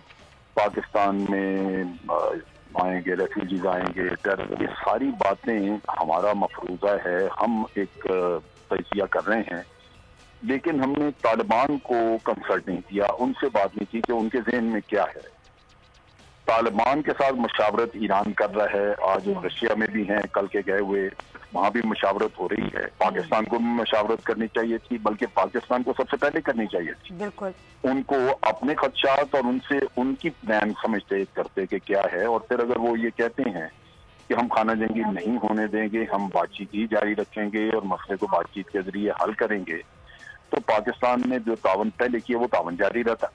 Speaker 6: पाकिस्तान में आएंगे, रेफ्यूजीज आएंगे, टेरर, ये सारी बातें हमारा मफरूजा है, हम एक तजिया कर रहे हैं। लेकिन हमने तालिबान को कंसल्ट नहीं किया, उनसे बात नहीं की कि उनके ज़हन में क्या है। तालिबान के साथ मुशावरत ईरान कर रहा है, आज रशिया में भी हैं, कल के गए हुए, वहाँ भी मुशावरत हो रही है। पाकिस्तान को भी मुशावरत करनी चाहिए थी, बल्कि पाकिस्तान को सबसे पहले करनी चाहिए थी।
Speaker 2: बिल्कुल,
Speaker 6: उनको अपने खदशात और उनसे उनकी प्लान समझते करते कि क्या है, और फिर अगर वो ये कहते हैं कि हम खाना जंगी नहीं होने देंगे, हम बातचीत ही जारी रखेंगे और मसले को बातचीत के जरिए हल करेंगे, तो पाकिस्तान ने जो तावन पहले किया वो तावन जारी रहता।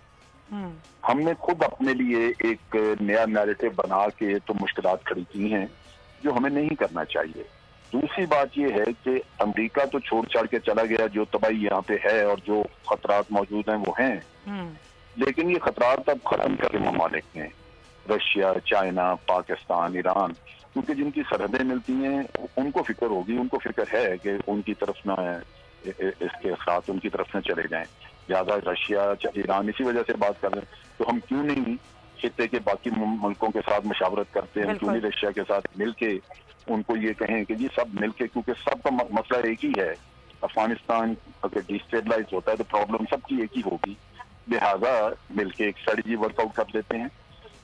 Speaker 6: हमने खुद अपने लिए एक नया नैरेटिव बना के तो मुश्किलात खड़ी की हैं जो हमें नहीं करना चाहिए। दूसरी बात ये है कि अमेरिका तो छोड़ छाड़ के चला गया, जो तबाही यहाँ पे है और जो खतरात मौजूद हैं वो हैं, लेकिन ये खतरात अब खत्म करके ममालिक हैं, रशिया, चाइना, पाकिस्तान, ईरान, क्योंकि जिनकी सरहदें मिलती हैं उनको फिक्र होगी, उनको फिक्र है कि उनकी तरफ ना इसके साथ उनकी तरफ न चले जाएं, लिहाजा रशिया, ईरान इसी वजह से बात कर रहे हैं। तो हम क्यों नहीं खित्ते के बाकी मुल्कों के साथ मशावरत करते हैं, क्यों नहीं रशिया के साथ मिलके उनको ये कहें कि जी सब मिलके, क्योंकि सबका मसला एक ही है, अफगानिस्तान अगर डिस्टेबलाइज होता है तो प्रॉब्लम सबकी एक ही होगी, लिहाजा मिलके एक स्ट्रेटजी वर्कआउट कर लेते हैं।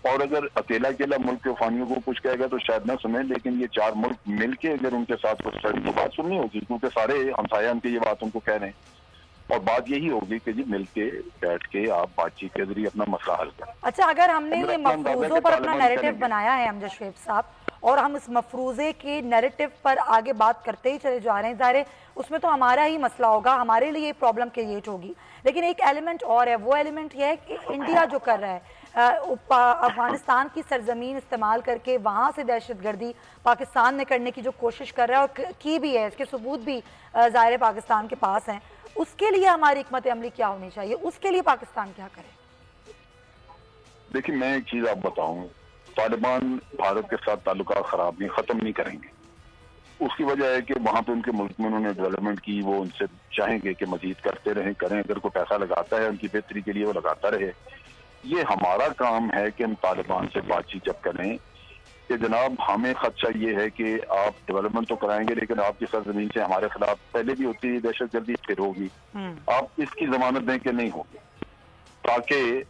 Speaker 6: और अगर अकेला अकेला मुल्क के अफगानियों को कुछ कहेगा तो शायद ना सुने, लेकिन ये 4 मुल्क मिलके अगर उनके साथ कुछ स्ट्रेटजी बात सुननी होगी, क्योंकि सारे हमसाया उनके ये बात उनको कह रहे हैं, और बात यही होगी कि जी मिलके बैठ के आप बातचीत के जरिए अपना मसला हल करें।
Speaker 2: अच्छा, अगर हमने ये मफरूजों पर अपना नैरेटिव बनाया है अमजद शुएब साहब, और हम इस मफरूजे के नैरेटिव पर आगे बात करते ही चले जा रहे हैं, ज़ाहिर उसमें तो हमारा ही मसला होगा, हमारे लिए प्रॉब्लम क्रिएट होगी, लेकिन एक एलिमेंट और है, वो एलिमेंट ये है कि इंडिया जो कर रहा है अफगानिस्तान की सरजमीन इस्तेमाल करके वहाँ से दहशतगर्दी पाकिस्तान में करने की जो कोशिश कर रहा है और की भी है, इसके सबूत भी ज़ाहिर पाकिस्तान के पास हैं, उसके लिए हमारी हिकमत अमली क्या होनी चाहिए, उसके लिए पाकिस्तान क्या करे?
Speaker 6: देखिए, मैं एक चीज़ आप बताऊं, तालिबान भारत के साथ ताल्लुकात खराब नहीं, ख़त्म नहीं करेंगे। उसकी वजह है कि वहाँ पे उनके मुल्क में उन्होंने डेवलपमेंट की, वो उनसे चाहेंगे कि मजीद करते रहें, करें, अगर कोई पैसा लगाता है उनकी बेहतरी के लिए वो लगाता रहे। ये हमारा काम है कि हम तालिबान से बातचीत जब करें कि जनाब हमें खदशा ये है कि आप डेवलपमेंट तो कराएंगे लेकिन आपकी सरजमीन से हमारे खिलाफ पहले भी होती है दहशतगर्दी, फिर होगी, आप इसकी जमानत दें कि नहीं होगी, ताकि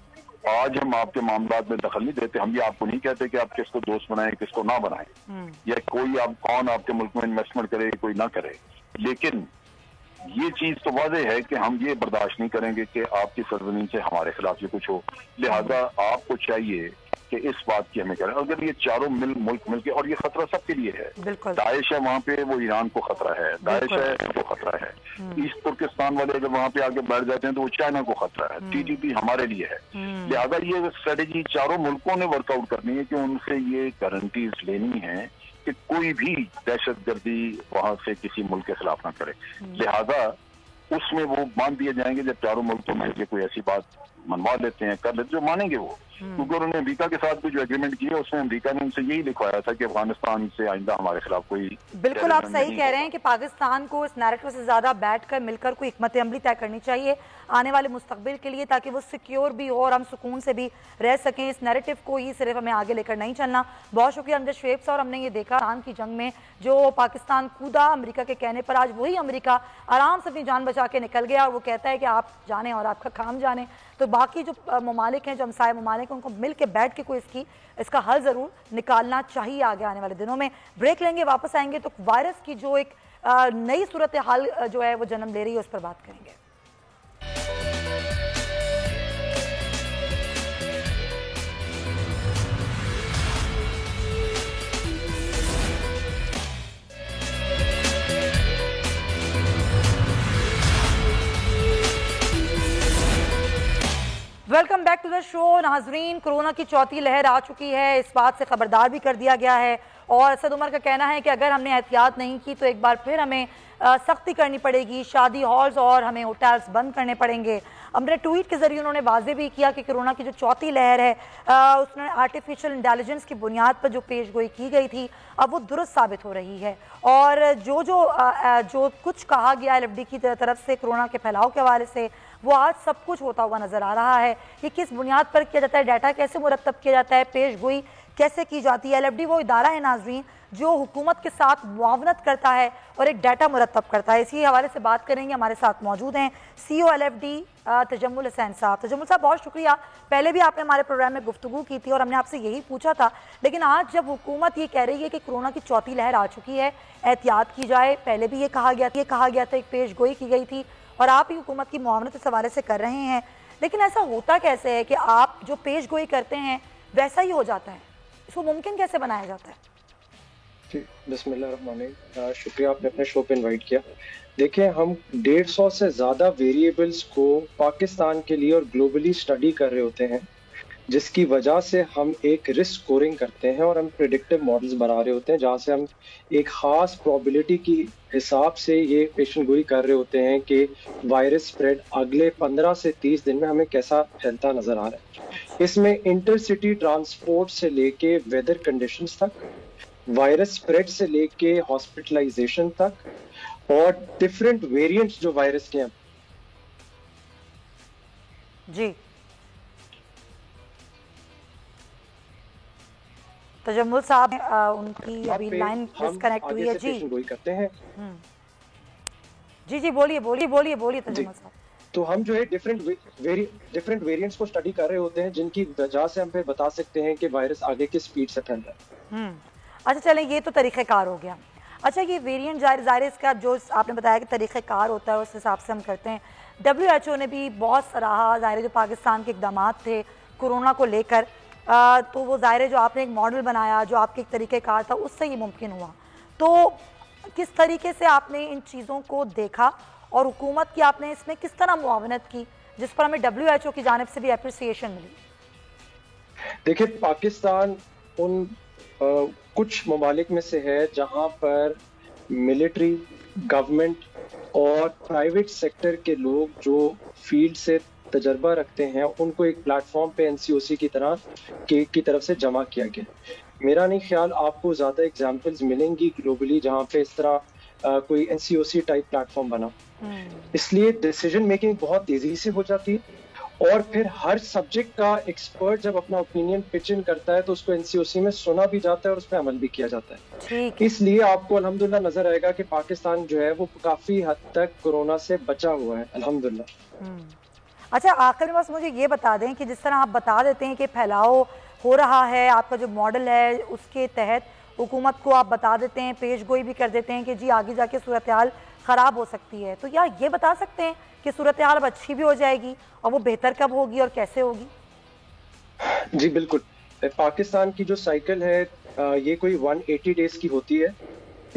Speaker 6: आज हम आपके मामलात में दखल नहीं देते। हम ये आपको नहीं कहते कि आप किसको दोस्त बनाएं किसको ना बनाएं, या कोई आप कौन आपके मुल्क में इन्वेस्टमेंट करे कोई ना करे, लेकिन ये चीज तो वाज़ेह है कि हम ये बर्दाश्त नहीं करेंगे कि आपकी सरजमीन से हमारे खिलाफ ये कुछ हो। लिहाजा आपको चाहिए कि इस बात की हमें करें, अगर ये चारों मुल्क मिलके, और ये खतरा सबके लिए है, दाइश है वहाँ पे, वो ईरान को खतरा है, दाइश है वो खतरा है, ईस्ट तुर्किस्तान वाले अगर वहाँ पे आगे बढ़ जाते हैं तो वो चाइना को खतरा है, TTP हमारे लिए है। लिहाजा ये स्ट्रेटेजी चारों मुल्कों ने वर्कआउट करनी है कि उनसे ये गारंटीज लेनी है कि कोई भी दहशतगर्दी वहां से किसी मुल्क के खिलाफ ना करे। लिहाजा उसमें वो मान दिए जाएंगे जब चारों मुल्कों में से कोई ऐसी बात मनवा लेते हैं, कर लेते, जो मानेंगे वो, क्योंकि उन्होंने अमेरिका के साथ भी जो एग्रीमेंट किया उसमें अमेरिका ने उनसे यही लिखवाया था कि अफगानिस्तान से आइंदा हमारे खिलाफ कोई।
Speaker 2: बिल्कुल आप सही कह रहे हैं कि पाकिस्तान को इस नैरेटिव से ज्यादा बैठकर मिलकर कोई हिकमत अमली तय करनी चाहिए आने वाले मुस्तकबिल के लिए, ताकि वो सिक्योर भी हो और हम सुकून से भी रह सकें। इस नैरेटिव को ही सिर्फ हमें आगे लेकर नहीं चलना। बहुत शुक्रिया अमजद शुएब साहब। हमने ये देखा पाकिस्तान की जंग में जो पाकिस्तान कूदा अमेरिका के कहने पर, आज वही अमेरिका आराम से अपनी जान बचा के निकल गया और वो कहता है कि आप जाने और आपका काम जाने। तो बाकी जो ममालिक हैं, जो हमसाया ममालिक हैं, उनको मिल के बैठ के कोई इसका हल ज़रूर निकालना चाहिए आगे आने वाले दिनों में। ब्रेक लेंगे, वापस आएंगे तो वायरस की जो एक नई सूरत हाल जो है वो जन्म ले रही है, उस पर बात करेंगे। Welcome back to the show. नाजरीन, कोरोना की चौथी लहर आ चुकी है, इस बात से खबरदार भी कर दिया गया है और असद उमर का कहना है कि अगर हमने एहतियात नहीं की तो एक बार फिर हमें सख्ती करनी पड़ेगी, शादी हॉल्स और हमें होटल्स बंद करने पड़ेंगे। अपने ट्वीट के जरिए उन्होंने वाजे भी किया कि कोरोना की जो चौथी लहर है उसने आर्टिफिशियल इंटेलिजेंस की बुनियाद पर जो पेशगोई की गई थी अब वो दुरुस्त साबित हो रही है और जो कुछ कहा गया LFD की तरफ से कोरोना के फैलाव के हवाले से वो आज सब कुछ होता हुआ नजर आ रहा है। ये किस बुनियाद पर किया जाता है, डाटा कैसे मुरतब किया जाता है, पेशगोई कैसे की जाती है। LFD वो इदारा है नाजरीन जो हुकूमत के साथ मुआवनत करता है और एक डाटा मुरतब करता है। इसी हवाले से बात करेंगे। हमारे साथ मौजूद हैं CEO LFD तजम्मुल हुसैन साहब। तजम्मुल साहब बहुत शुक्रिया, पहले भी आपने हमारे प्रोग्राम में गुफ्तगू की थी और हमने आपसे यही पूछा था, लेकिन आज जब हुकूमत ये कह रही है कि कोरोना की चौथी लहर आ चुकी है, एहतियात की जाए, पहले भी ये कहा गया था, एक पेशगोई की गई थी और आप ही हुकूमत की मुआवनत इस हवाले से कर रहे हैं, लेकिन ऐसा होता कैसे है कि आप जो पेशगोई करते हैं वैसा ही हो जाता है? इसको मुमकिन कैसे बनाया जाता है?
Speaker 7: जी बिस्मिल्लाह, शुक्रिया आपने अपने शो पे इनवाइट किया। देखिए, हम 150 से ज़्यादा वेरिएबल्स को पाकिस्तान के लिए और ग्लोबली स्टडी कर रहे होते हैं जिसकी वजह से हम एक रिस्क स्कोरिंग करते हैं और हम प्रिडिक्टिव मॉडल्स बना रहे होते हैं, जहाँ से हम एक ख़ास प्रोबेबिलिटी की हिसाब से ये पेशेंट गोई कर रहे होते हैं कि वायरस स्प्रेड अगले 15 से 30 दिन में हमें कैसा फैलता नज़र आ रहा है। इसमें इंटरसिटी ट्रांसपोर्ट से लेके वेदर कंडीशंस तक, वायरस स्प्रेड से लेके हॉस्पिटलाइजेशन तक और डिफरेंट वेरिएंट्स जो वायरस के हैं।
Speaker 2: जी तजम्मुल साहब, उनकी अभी लाइन डिस्कनेक्ट हुई है। जी
Speaker 7: करते हैं।
Speaker 2: जी बोलिए तजम्मुल साहब।
Speaker 7: तो हम जो है डिफरेंट वेरिएंट्स को स्टडी कर रहे होते हैं, जिनकी वजह से हम फिर बता सकते हैं कि वायरस आगे किस स्पीड से फैल रहा है।
Speaker 2: अच्छा चलें, ये तो तरीक़ेकार हो गया। अच्छा, ये वेरिएंट ज़ाहिर इसका जो आपने बताया कि तरीक़ेकार होता है उस हिसाब से हम करते हैं। WHO ने भी बहुत सराहा, ज़ाहिर जो पाकिस्तान के इक़दाम थे कोरोना को लेकर, तो वो ज़ाहिर जो आपने एक मॉडल बनाया, जो आपके एक तरीक़ेकार था, उससे ये मुमकिन हुआ। तो किस तरीके से आपने इन चीज़ों को देखा और हुकूमत की आपने इसमें किस तरह मुआवनत की, जिस पर हमें WHO की जानिब से भी एप्रिसिएशन मिली?
Speaker 7: देखिए, पाकिस्तान उन कुछ ममालिक में से है जहां पर मिलिट्री, गवर्नमेंट और प्राइवेट सेक्टर के लोग जो फील्ड से तजर्बा रखते हैं उनको एक प्लेटफॉर्म पे NCOC की तरफ से जमा किया गया। मेरा नहीं ख्याल आपको ज़्यादा एग्जांपल्स मिलेंगी ग्लोबली जहां पे इस तरह कोई NCOC टाइप प्लेटफॉर्म बना। इसलिए डिसीजन मेकिंग बहुत तेजी से हो जाती है और फिर हर सब्जेक्ट का एक्सपर्ट जब अपना ओपिनियन पिच इन करता है तो उसको NCOC में सुना भी जाता है और उस पर अमल भी किया जाता है। इसलिए आपको अल्हम्दुलिल्लाह नजर आएगा कि पाकिस्तान जो है वो काफी हद तक कोरोना से बचा हुआ है, अल्हम्दुलिल्लाह।
Speaker 2: अच्छा, आखिर में बस मुझे ये बता दें कि जिस तरह आप बता देते हैं कि फैलाव हो रहा है, आपका जो मॉडल है उसके तहत हुकूमत को आप बता देते हैं, पेश गोई भी कर देते हैं कि जी आगे जाके सूरत हाल ख़राब हो सकती है, तो यार ये बता सकते हैं कि सूरत हाल अब अच्छी भी हो जाएगी और वो बेहतर कब होगी और कैसे होगी?
Speaker 7: जी बिल्कुल, पाकिस्तान की जो साइकिल है ये कोई 180 डेज की होती है।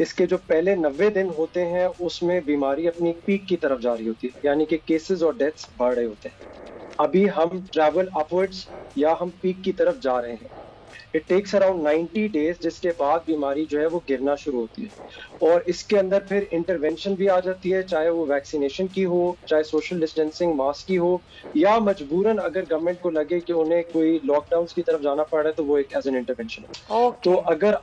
Speaker 7: इसके जो पहले 90 दिन होते हैं उसमें बीमारी अपनी पीक की तरफ जा रही होती है, यानी कि केसेस और डेथ्स बढ़ रहे होते हैं। अभी हम ट्रैवल अपवर्ड्स या हम पीक की तरफ जा रहे हैं। इट टेक्स अराउंड 90 डेज, जिसके बाद बीमारी जो है वो गिरना शुरू होती है और इसके अंदर फिर इंटरवेंशन भी आ जाती है, चाहे वो वैक्सीनेशन की हो, चाहे सोशल डिस्टेंसिंग, मास्क की हो, या मजबूरन अगर गवर्नमेंट को लगे कि उन्हें कोई लॉकडाउन की तरफ जाना पड़ रहा है तो वो एक एज एन इंटरवेंशन है। तो अगर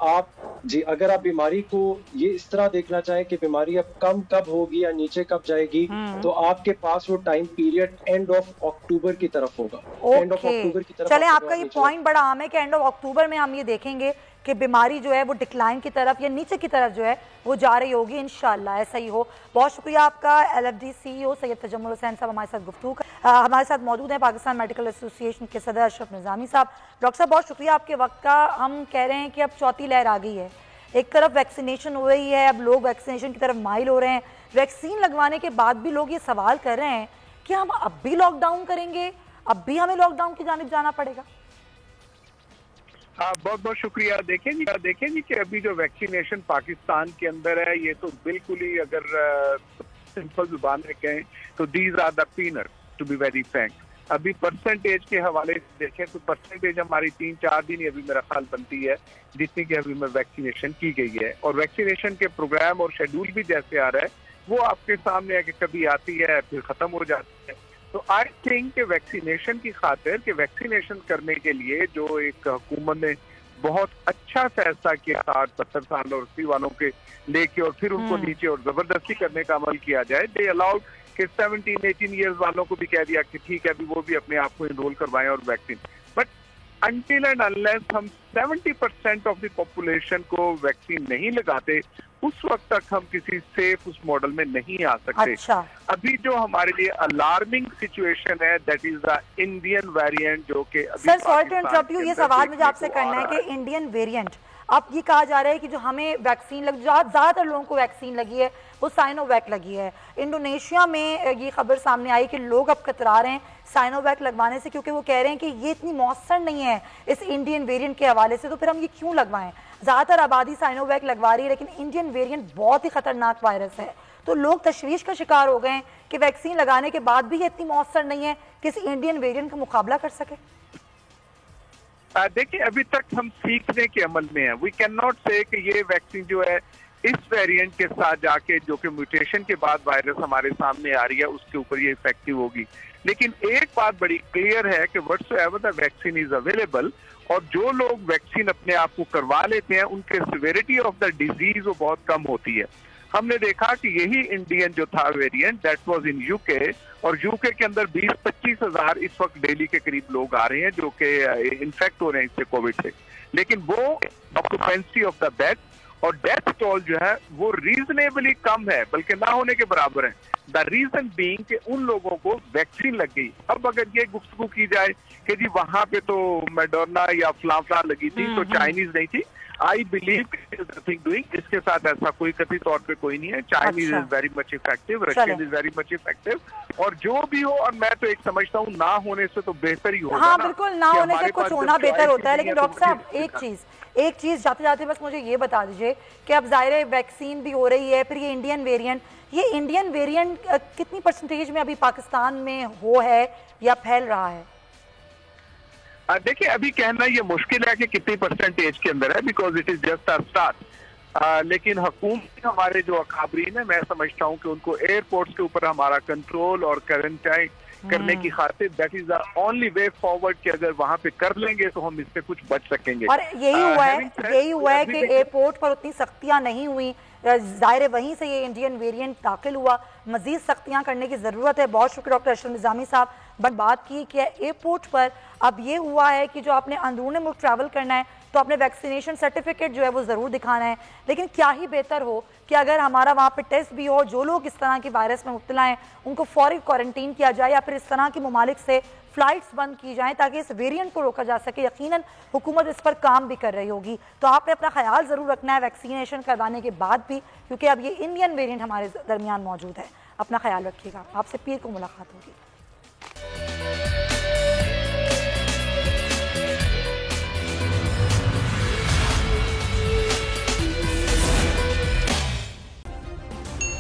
Speaker 7: आप बीमारी को ये इस तरह देखना चाहें कि बीमारी अब कम कब होगी या नीचे कब जाएगी, तो आपके पास वो time period end of October की तरफ होगा। एंड ऑफ अक्टूबर की तरफ।
Speaker 2: चलें, आपका ये पॉइंट बड़ा आम है कि एंड ऑफ अक्टूबर में हम ये देखेंगे कि बीमारी जो है वो डिक्लाइन की तरफ या नीचे की तरफ जो है वो जा रही होगी, इंशाल्लाह ऐसा ही हो। बहुत शुक्रिया आपका LFD CEO सैयद तजम्मुल हुसैन साहब हमारे साथ गुफ्तगू हमारे साथ मौजूद हैं, पाकिस्तान मेडिकल एसोसिएशन के सदर अशरफ निज़ामी साहब। डॉक्टर साहब, बहुत शुक्रिया आपके वक्त का। हम कह रहे हैं कि अब चौथी लहर आ गई है, एक तरफ वैक्सीनेशन हो रही है, अब लोग वैक्सीनेशन की तरफ माइल हो रहे हैं। वैक्सीन लगवाने के बाद भी लोग ये सवाल कर रहे हैं कि हम अब भी लॉकडाउन करेंगे, अब भी हमें लॉकडाउन की जानिब जाना पड़ेगा।
Speaker 8: हाँ, बहुत बहुत शुक्रिया। देखें जी कि अभी जो वैक्सीनेशन पाकिस्तान के अंदर है ये तो बिल्कुल ही, अगर सिंपल जुबान में कहें तो these are the peanut, to be very frank. अभी परसेंटेज के हवाले से देखें तो परसेंटेज हमारी 3-4 दिन अभी मेरा ख्याल बनती है जितनी कि अभी में वैक्सीनेशन की गई है, और वैक्सीनेशन के प्रोग्राम और शेड्यूल भी जैसे आ रहा है वो आपके सामने है कि कभी आती है फिर खत्म हो जाती है। तो आई थिंक कि वैक्सीनेशन की खातिर कि वैक्सीनेशन करने के लिए जो एक हुकूमत ने बहुत अच्छा फैसला किया 60-70 साल और 80 वालों के लेके और फिर उनको नीचे और जबरदस्ती करने का अमल किया जाए। दे अलाउड कि 17-18 ईयर्स वालों को भी कह दिया कि ठीक है अभी वो भी अपने आप को इनरोल करवाएं और vaccine, but until and unless हम 70% ऑफ द पॉपुलेशन को वैक्सीन नहीं लगाते उस वक्त तक हम किसी सेफ उस मॉडल में नहीं आ सकते।
Speaker 2: अच्छा।
Speaker 8: अभी जो हमारे लिए अलार्मिंग सिचुएशन है that is the Indian variant, जो कि
Speaker 2: sir sorry to interrupt you, ये सवाल मुझे आपसे करना है कि इंडियन वेरिएंट, अब ये कहा जा रहा है कि जो हमें वैक्सीन लगी, ज़्यादातर लोगों को वैक्सीन लगी है वो साइनोवैक लगी है। इंडोनेशिया में ये खबर सामने आई कि लोग अब कतरा रहे हैं साइनोवैक लगवाने से, क्योंकि वो कह रहे हैं कि ये इतनी मौसर नहीं है इस इंडियन वेरिएंट के हवाले से, तो फिर हम ये क्यों लगवाएं। ज़्यादातर आबादी साइनोवैक लगवा रही है, लेकिन इंडियन वेरिएंट बहुत ही खतरनाक वायरस है, तो लोग तशवीश का शिकार हो गए हैं कि वैक्सीन लगाने के बाद भी ये इतनी मौसर नहीं है कि इस इंडियन वेरिएंट का मुकाबला कर सके।
Speaker 8: देखिए अभी तक हम सीखने के अमल में हैं। वी कैन नॉट से कि ये वैक्सीन जो है इस वेरिएंट के साथ जाके जो कि म्यूटेशन के बाद वायरस हमारे सामने आ रही है उसके ऊपर ये इफेक्टिव होगी। लेकिन एक बात बड़ी क्लियर है कि whatsoever the vaccine is available, और जो लोग वैक्सीन अपने आप को करवा लेते हैं उनके सिवियरिटी ऑफ द डिजीज वो बहुत कम होती है। हमने देखा कि यही इंडियन जो था variant that was in UK, और यूके के अंदर 20-25 हजार इस वक्त डेली के करीब लोग आ रहे हैं जो कि इन्फेक्ट हो रहे हैं इससे कोविड से, लेकिन वो ऑक्यूपेंसी ऑफ द बेड और डेथ टोल जो है वो रीजनेबली कम है, बल्कि ना होने के बराबर है। द रीजन बीइंग कि उन लोगों को वैक्सीन लग गई। अब अगर ये गुफ्तगू की जाए कि जी वहां पे तो मॉडर्ना या फलाफला लगी थी तो चाइनीज नहीं थी, आई बिलीव नथिंग डूइंग, इसके साथ ऐसा कोई कथित तौर पे कोई नहीं है। Chinese is very much effective, Russian is very much effective, और जो भी हो, और मैं तो एक समझता हूँ ना होने से तो बेहतर ही होगा।
Speaker 2: हाँ बिल्कुल, ना होने से कुछ होना बेहतर होता है। लेकिन डॉक्टर साहब एक चीज जाते जाते बस मुझे ये बता दीजिए कि अब जाहिर वैक्सीन भी हो रही है, फिर ये इंडियन वेरिएंट कितनी परसेंटेज में अभी पाकिस्तान में हो है या फैल रहा है?
Speaker 8: देखिए अभी कहना ये मुश्किल है कि कितनी परसेंटेज के अंदर है, because it is just a start. लेकिन हुकूमत हमारे जो अकाबरीन है, मैं समझता हूँ कि उनको एयरपोर्ट्स के ऊपर हमारा कंट्रोल और क्वारंटाइन करने की खातिर that is the only way forward, कि अगर वहां पे कर लेंगे तो हम इससे कुछ बच सकेंगे।
Speaker 2: और यही हुआ है कि एयरपोर्ट पर उतनी सख्तियां नहीं हुई, जाहिर वहीं से ये इंडियन वेरिएंट दाखिल हुआ। मजीद सख्तियां करने की ज़रूरत है। बहुत शुक्रिया डॉक्टर अशरफ निज़ामी साहब, बट बात की कि एयरपोर्ट पर अब ये हुआ है कि जो आपने अंदरून मुल्क ट्रैवल करना है तो अपने वैक्सीनेशन सर्टिफिकेट जो है वो ज़रूर दिखाना है। लेकिन क्या ही बेहतर हो कि अगर हमारा वहाँ पे टेस्ट भी हो, जो लोग इस तरह के वायरस में मुब्तला हैं उनको फौरी क्वारंटीन किया जाए, या फिर इस तरह के ममालिक से फ़्लाइट्स बंद की जाएँ ताकि इस वेरिएंट को रोका जा सके। यकीनन हुकूमत इस पर काम भी कर रही होगी, तो आपने अपना ख्याल ज़रूर रखना है वैक्सीनेशन करवाने के बाद भी, क्योंकि अब ये इंडियन वेरिएंट हमारे दरमियान मौजूद है। अपना ख्याल रखिएगा। आपसे पीर को मुलाकात होगी।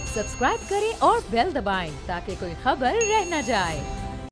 Speaker 1: सब्सक्राइब करें और बेल दबाएं ताकि कोई खबर रह न जाए।